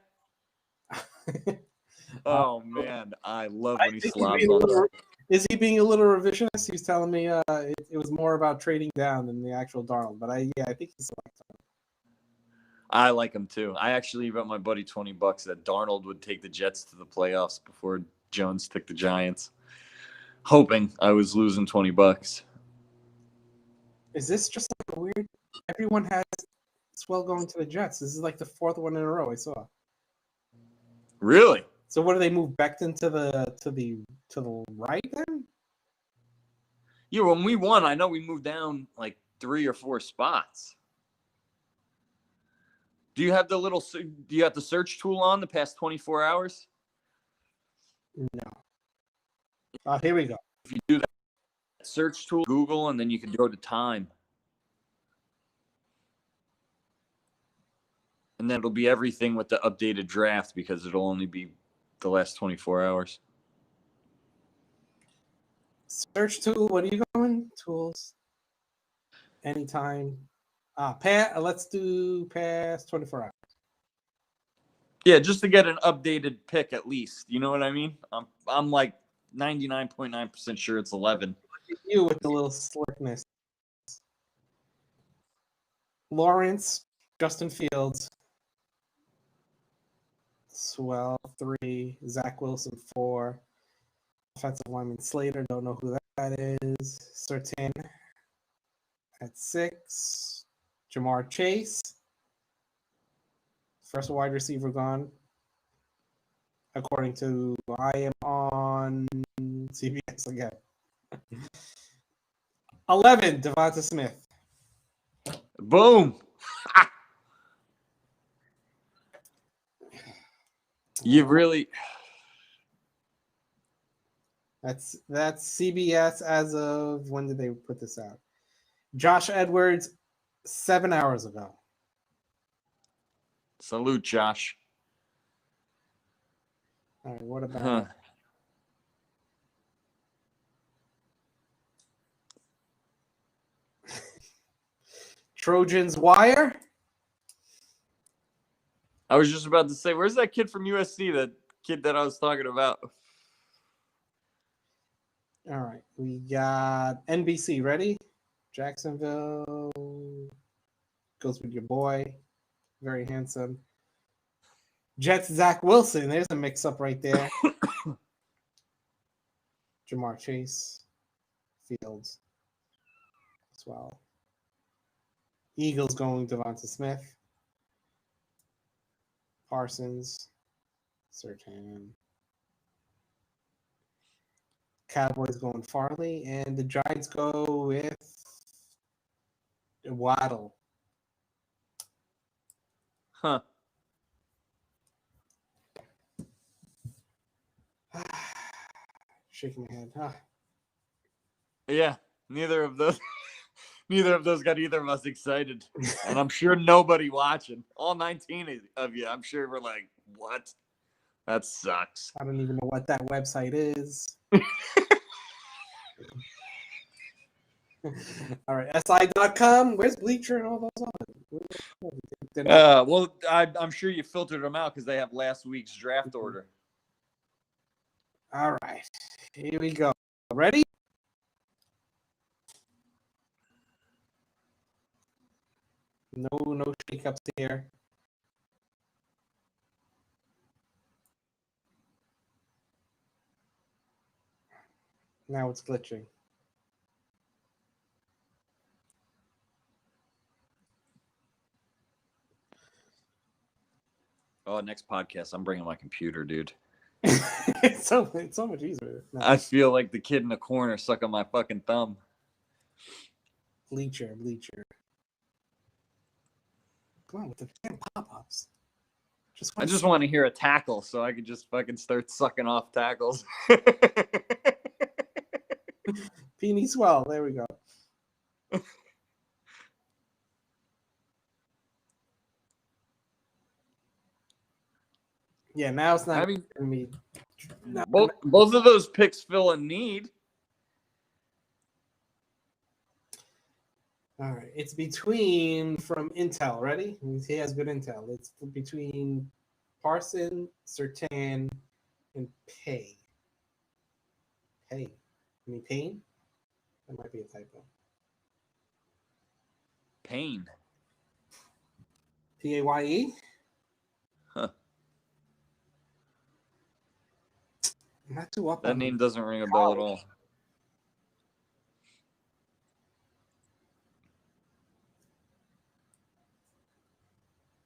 Oh, man. I love when he slobs on that. Is he being a little revisionist? He's telling me it was more about trading down than the actual Darnold. But I think he's selected. I like him too. I actually bet my buddy $20 that Darnold would take the Jets to the playoffs before Jones took the Giants. Hoping I was losing $20. Is this just a weird? Everyone has Swell going to the Jets. This is the 4th one in a row I saw. Really? So what do they move Becton to the right then? Yeah, when we won, I know we moved down 3 or 4 spots. Do you have the search tool on the past 24 hours? No. Here we go. If you do that search tool, Google, and then you can go to time. And then it'll be everything with the updated draft because it'll only be the last 24 hours. Search tool. What are you going? Tools. Anytime. Let's do past 24 hours. Yeah, just to get an updated pick at least. You know what I mean? I'm like 99.9% sure it's 11. You with the little slickness. Lawrence, Justin Fields, Swell 3, Zach Wilson 4, offensive lineman Slater, don't know who that is. Sertan at 6, Jamar Chase, first wide receiver gone. According to I am on CBS again. 11, Devonta Smith. Boom. You really. That's CBS as of when did they put this out? Josh Edwards, 7 hours ago. Salute, Josh. All right, what about Trojans Wire? I was just about to say, where's that kid from USC? That kid that I was talking about. All right, we got NBC. Ready? Jacksonville goes with your boy. Very handsome. Jets, Zach Wilson. There's a mix-up right there. Jamar Chase. Fields. As well. Eagles going Devonta Smith. Parsons. Sertan. Cowboys going Farley. And the Giants go with Waddle. Huh. Shaking my head. Huh. Yeah, neither of those got either of us excited. And I'm sure nobody watching. All 19 of you, I'm sure we're like, what? That sucks. I don't even know what that website is. All right, SI.com. Where's Bleacher and all those on? Well, I'm sure you filtered them out because they have last week's draft order. All right, here we go. Ready? No shakeups here. Now it's glitching. Oh, next podcast, I'm bringing my computer, dude. it's so much easier. No. I feel like the kid in the corner sucking my fucking thumb. Bleacher. Come on with the damn pop-ups. I just want to hear a tackle so I could just fucking start sucking off tackles. Peony Swell. There we go. Yeah, now it's not. Both of those picks fill a need. All right, it's between from Intel. Ready? He has good intel. It's between Parson, Sertan, and Pay. Pay. I mean Payne? That might be a typo. Payne. Paye? Huh. Not too up. That name doesn't ring a bell at all.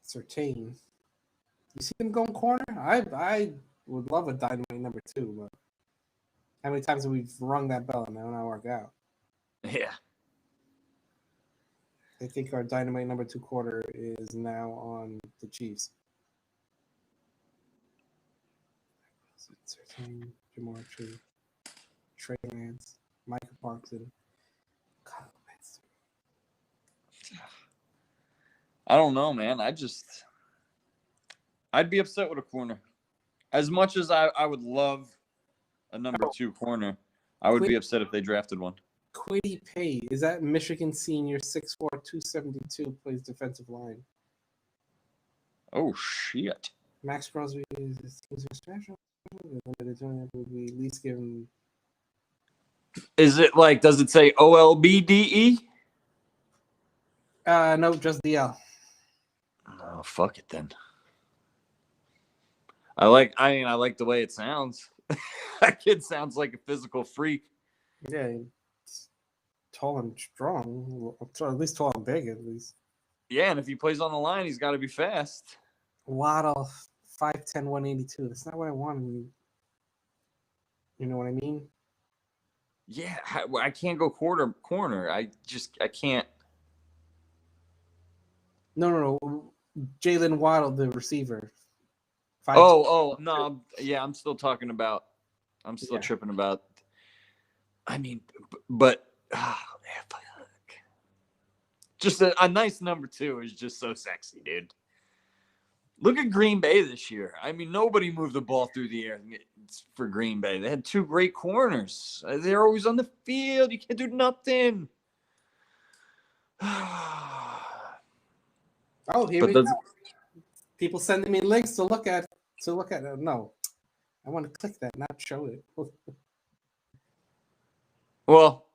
Sertan. You see him going corner? I would love a dynamite number 2, but how many times have we rung that bell and that will not work out? Yeah. I think our dynamite number 2 quarter is now on the Chiefs. Sertan, Jamar Chase, Trey Lance, Micah Parkson, Kyle Pitts. I don't know, man. I'd be upset with a corner. As much as I would love a number 2 corner, I would be upset if they drafted one. Quiddy Pay, is that Michigan senior, 6'4", 272, plays defensive line. Oh, shit. Max Crosby is special. Would we at least give him... Is it like, does it say OLBDE? No, just DL. Oh, fuck it then. I like the way it sounds. That kid sounds like a physical freak. Yeah, he's tall and strong. At least tall and big, at least. Yeah, and if he plays on the line, he's got to be fast. Waddle, 5'10", 182. That's not what I wanted. You know what I mean? Yeah, I can't go corner. I can't. No. Jalen Waddle, the receiver. No. Yeah, I'm still talking about. I'm still tripping about. I mean, but fuck. Just a nice number 2 is just so sexy, dude. Look at Green Bay this year. I mean, nobody moved the ball through the air for Green Bay. They had 2 great corners. They're always on the field. You can't do nothing. Here we go. People sending me links to look at. No, I want to click that, not show it. Well,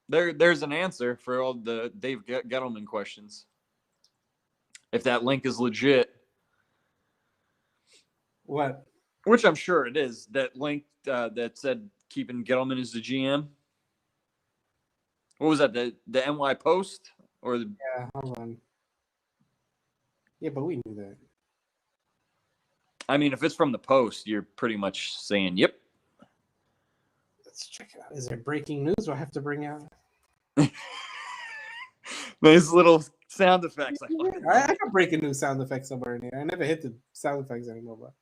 there's an answer for all the Dave Gettleman questions. If that link is legit. What? Which I'm sure it is. That link that said keeping Gettleman as the GM. What was that? The NY Post or the? Yeah, hold on. Yeah, but we knew that. I mean, if it's from the Post, you're pretty much saying, "Yep." Let's check it out. Is there breaking news? Do I have to bring out? Nice little sound effects. I got breaking news sound effects somewhere in here. I never hit the sound effects anymore, but.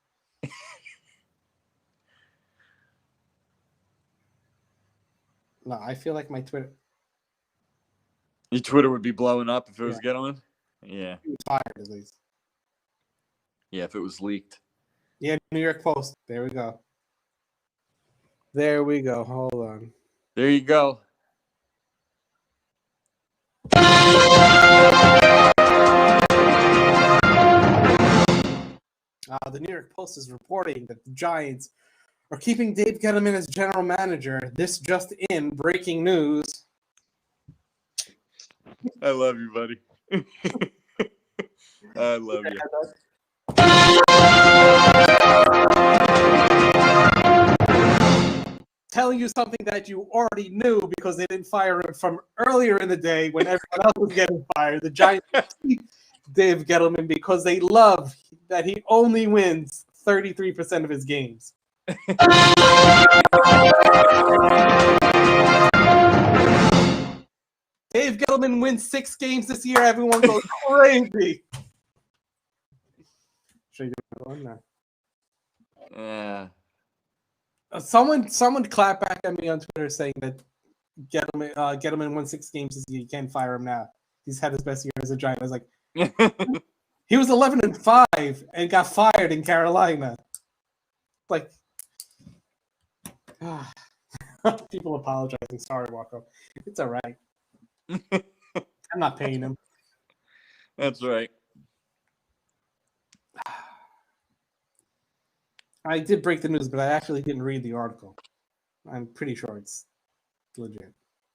No, I feel like my Twitter. Your Twitter would be blowing up if it was Gettleman? Yeah. He was fired, at least. Yeah, if it was leaked. Yeah, New York Post. There we go. There we go. Hold on. There you go. The New York Post is reporting that the Giants are keeping Dave Gettleman as general manager. This just in, breaking news. I love you, buddy. I love you. Telling you something that you already knew because they didn't fire him from earlier in the day when everyone else was getting fired. The Giants keep Dave Gettleman because they love that he only wins 33% of his games. Dave Gettleman wins 6 games this year. Everyone goes crazy. Should I do one now? Yeah. Someone clap back at me on Twitter saying that Gettleman won 6 games this year. You can't fire him now. He's had his best year as a Giant. I was like, he was 11-5 and got fired in Carolina. Like, people apologizing. Sorry, Walko. It's all right. I'm not paying him. That's right. I did break the news, but I actually didn't read the article. I'm pretty sure it's legit.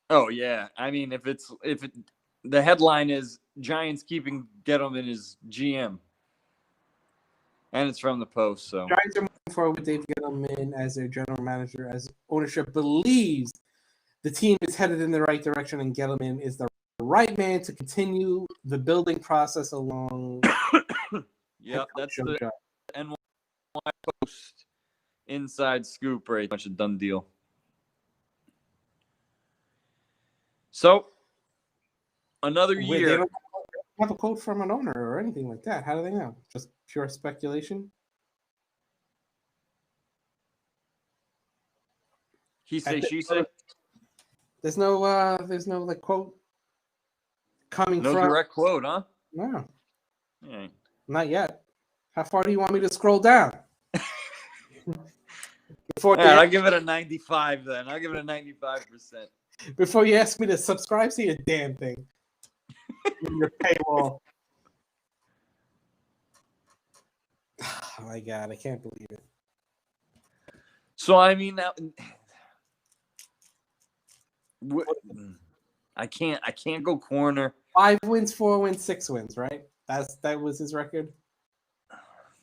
Oh yeah, I mean, the headline is Giants keeping Gettleman as GM, and it's from the Post. So Giants are moving forward with Dave Gettleman as their general manager, as ownership believes the team is headed in the right direction, and Gettleman is the right man to continue the building process along. Yeah, that's the NY Post inside scoop, right? Much a done deal. So another year. They don't have a quote from an owner or anything like that. How do they know? Just pure speculation. He say, she say. There's no like quote coming no from. No direct quote, huh? No, Yeah. not yet. How far do you want me to scroll down? I'll give it a 95 then. I'll give it a 95%. Before you ask me to subscribe to your damn thing. Your paywall. Oh my God, I can't believe it. So, I mean, now, I can't go corner. 5 wins, 4 wins, 6 wins, right? That was his record.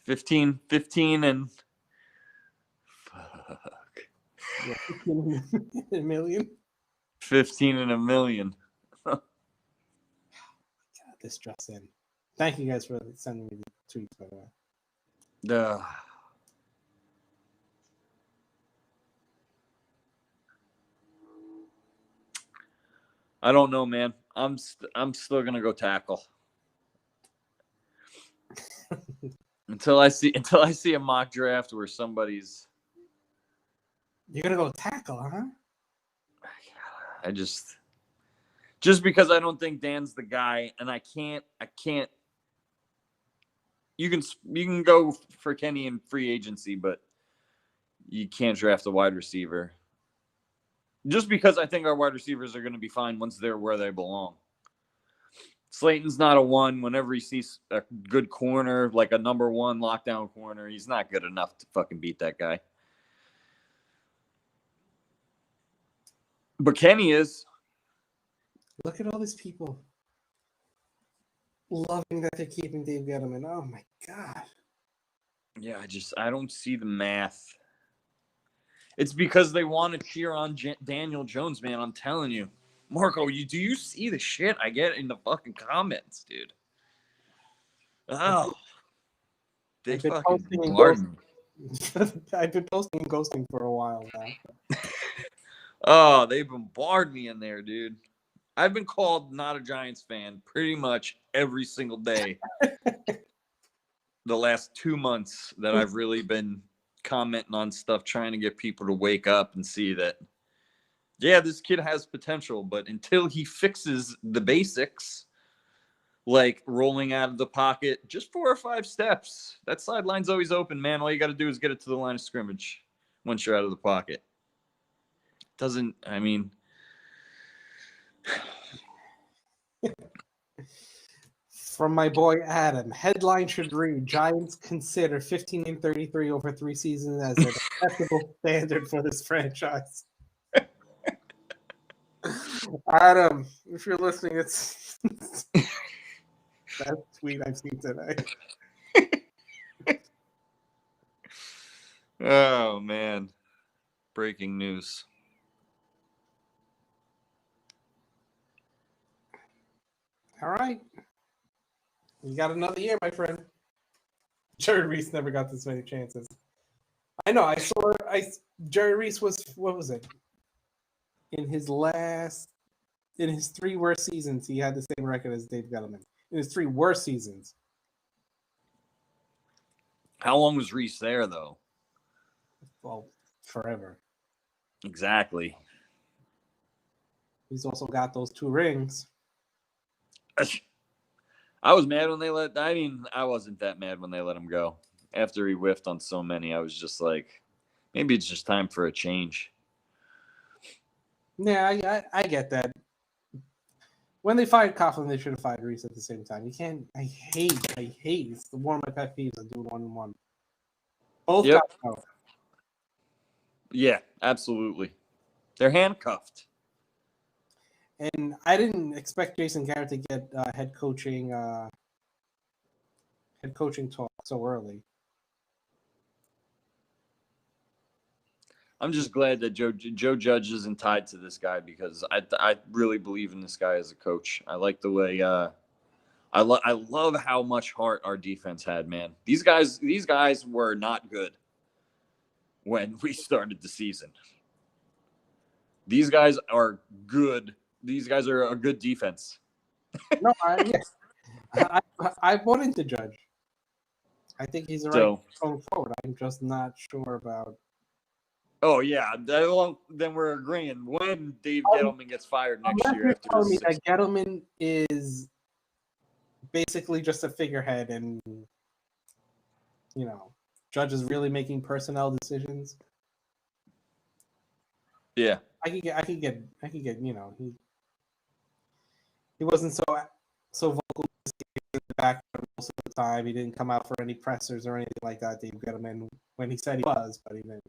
15 and fuck. Yeah, 15 and a million. 15 and a million. God, this just in. Thank you guys for sending me the tweets, by the way. I don't know, man. I'm still gonna go tackle until I see a mock draft where somebody's. You're gonna go tackle, huh? I just because I don't think Dan's the guy, and I can't. You can go for Kenny in free agency, but you can't draft a wide receiver. Just because I think our wide receivers are going to be fine once they're where they belong. Slayton's not a one. Whenever he sees a good corner, like a number one lockdown corner, he's not good enough to fucking beat that guy. But Kenny is. Look at all these people loving that they're keeping Dave Gettleman. Oh my God. Yeah, I don't see the math. It's because they want to cheer on Daniel Jones, man. I'm telling you. Marco, do you see the shit I get in the fucking comments, dude? Oh. They fucking bombard me. I've been posting and ghosting for a while now. Oh, they bombard me in there, dude. I've been called not a Giants fan pretty much every single day the last 2 months that I've really been commenting on stuff, trying to get people to wake up and see that, yeah, this kid has potential, but until he fixes the basics, like rolling out of the pocket, just 4 or 5 steps, that sideline's always open, man. All you got to do is get it to the line of scrimmage once you're out of the pocket. From my boy Adam, headline should read: Giants consider 15-33 over 3 seasons as an acceptable standard for this franchise. Adam, if you're listening, it's that tweet I've seen today. Oh, man. Breaking news. All right. You got another year, my friend. Jerry Reese never got this many chances. I know. Jerry Reese was, what was it? In his 3 worst seasons, he had the same record as Dave Gettleman. In his 3 worst seasons. How long was Reese there, though? Well, forever. Exactly. He's also got those 2 rings. I was mad when I wasn't that mad when they let him go. After he whiffed on so many, I was just like, maybe it's just time for a change. Yeah, I get that. When they fired Coughlin, they should have fired Reese at the same time. You can't. I hate. It's one of my pet peeves of doing 1-1. Both Yep. got out. Yeah, absolutely. They're handcuffed. And I didn't expect Jason Garrett to get head coaching talk so early. I'm just glad that Joe Judge isn't tied to this guy, because I really believe in this guy as a coach. I like the way I love how much heart our defense had, man. These guys were not good when we started the season. These guys are good. These guys are a good defense. No, I bought into Judge. I think he's the right going forward. I'm just not sure about. Oh yeah, then we're agreeing when Dave Gettleman gets fired next year. You're telling me that Gettleman is basically just a figurehead, and Judge is really making personnel decisions. Yeah. I could get. He wasn't so vocal in the back most of the time. He didn't come out for any pressers or anything like that. Dave Gettleman when he said he was, but he didn't.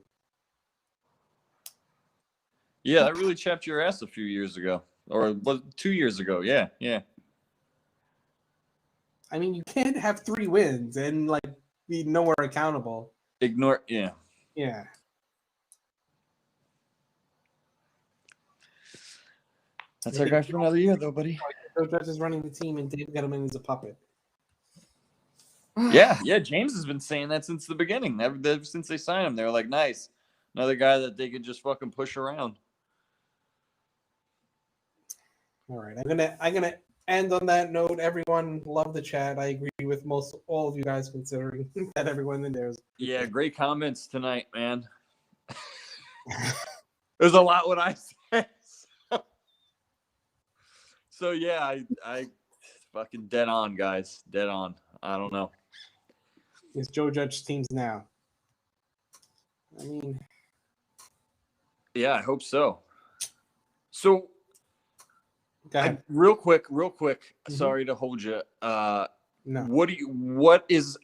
Yeah, that really chapped your ass a few years ago, or was 2 years ago. Yeah. I mean, you can't have 3 wins and be nowhere accountable. Ignore. Yeah. That's our guy for another year, though, buddy. Joe Judge is running the team, and Dave Gettleman is a puppet. Yeah. James has been saying that since the beginning. Ever since they signed him, they were like, nice, another guy that they could just fucking push around. All right, I'm gonna end on that note. Everyone, love the chat. I agree with all of you guys, considering that everyone in there is. Yeah, great comments tonight, man. There's a lot what I said. So yeah, I fucking dead on, guys. Dead on. I don't know. It's Joe Judge's teams now. I mean, yeah, I hope so. So, go ahead. Real quick. Mm-hmm. Sorry to hold you. No. What is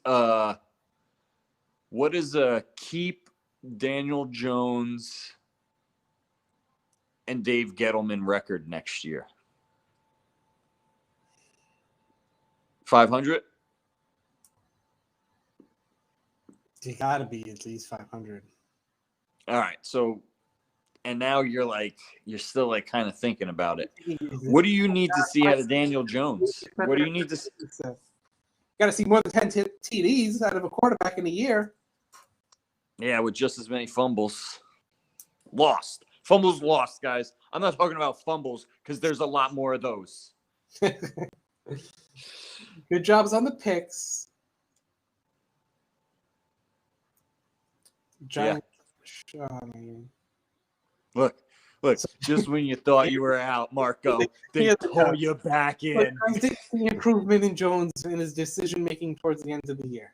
keep Daniel Jones and Dave Gettleman record next year? 500? You gotta be at least 500. All right. So, and now you're still kind of thinking about it. What do you need to see out of Daniel Jones? What do you need to see? Got to see more than 10 TDs out of a quarterback in a year. Yeah, with just as many fumbles. Lost. Fumbles lost, guys. I'm not talking about fumbles because there's a lot more of those. Good jobs on the picks. Giant. Yeah. Look. Just when you thought you were out, Marco, they pull you back in. I think the improvement in Jones in his decision making towards the end of the year.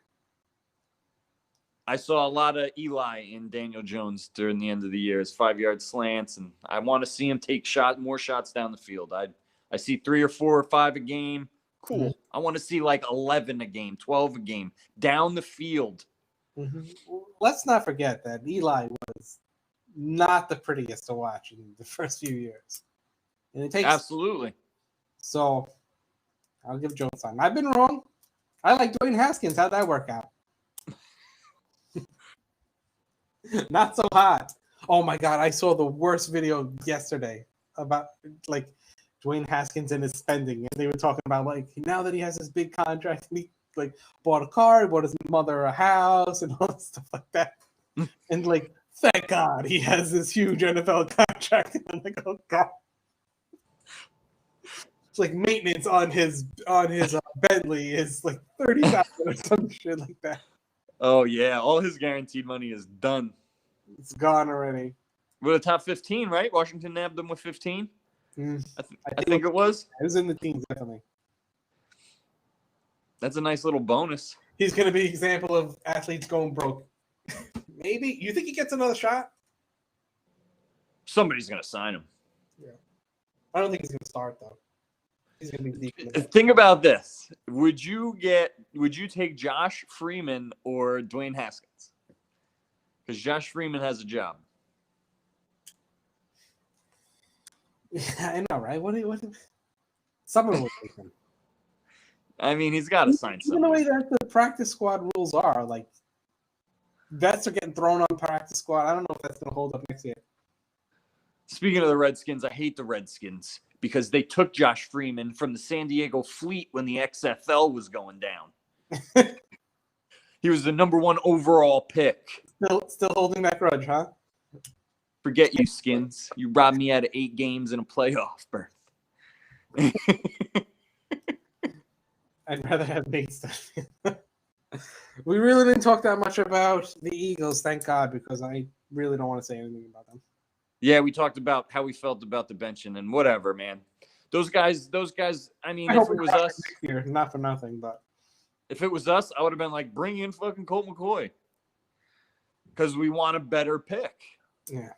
I saw a lot of Eli in Daniel Jones during the end of the year, his 5-yard slants, and I want to see him take more shots down the field. I see 3 or 4 or 5 a game. Cool. Mm-hmm. I want to see 11 a game, 12 a game, down the field. Mm-hmm. Let's not forget that Eli was not the prettiest to watch in the first few years. And it takes absolutely. So I'll give Jones time. I've been wrong. I like Dwayne Haskins. How'd that work out? Not so hot. Oh my God, I saw the worst video yesterday about Dwayne Haskins and his spending, and they were talking about now that he has this big contract, he bought a car, bought his mother a house, and all that stuff like that. And thank God he has this huge NFL contract. And I'm like, oh God. It's maintenance on his Bentley is $30,000 or some shit like that. Oh yeah, all his guaranteed money is done. It's gone already. We're the top 15, right? Washington nabbed them with 15. I think it was. It was in the teens, definitely. That's a nice little bonus. He's going to be an example of athletes going broke. Maybe. You think he gets another shot? Somebody's going to sign him. Yeah. I don't think he's going to start, though. He's going to be deep. Think about this. Would you take Josh Freeman or Dwayne Haskins? Because Josh Freeman has a job. Yeah, I know, right? What someone will take him. I mean, he's got to sign something. The way that the practice squad rules are, vets are getting thrown on practice squad. I don't know if that's going to hold up next year. Speaking of the Redskins, I hate the Redskins because they took Josh Freeman from the San Diego Fleet when the XFL was going down. He was the number 1 overall pick. Still holding that grudge, huh? Forget you, Skins. You robbed me out of 8 games in a playoff berth. I'd rather have big stuff. We really didn't talk that much about the Eagles, thank God, because I really don't want to say anything about them. Yeah, we talked about how we felt about the benching and whatever, man. Those guys, I mean, if it was us. Here, not for nothing, but. If it was us, I would have been like, bring in fucking Colt McCoy. Because we want a better pick. Yeah.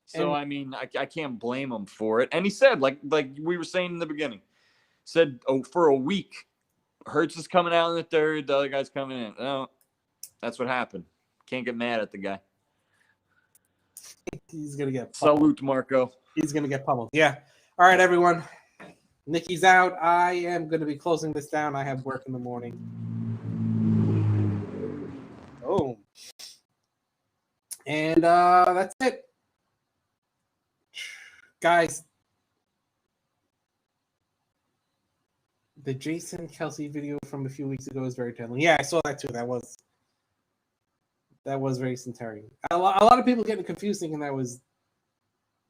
So, I mean, I can't blame him for it. And he said, like we were saying in the beginning, said, for a week, Hurts is coming out in the third, the other guy's coming in. No, that's what happened. Can't get mad at the guy. He's going to get pummeled. Salute, Marco. He's going to get pummeled. Yeah. All right, everyone. Nikki's out. I am going to be closing this down. I have work in the morning. Oh. And that's it. Guys, the Jason Kelsey video from a few weeks ago is very telling. Yeah, I saw that too. That was very centering. A lot of people getting confused thinking that was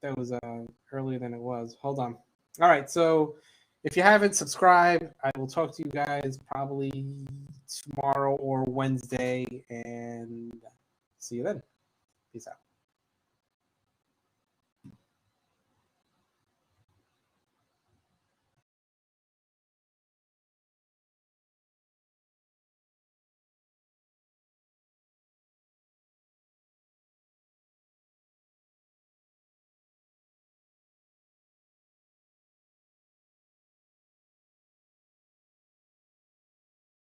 earlier than it was. Hold on. All right, so if you haven't subscribed, I will talk to you guys probably tomorrow or Wednesday, and see you then. Peace out.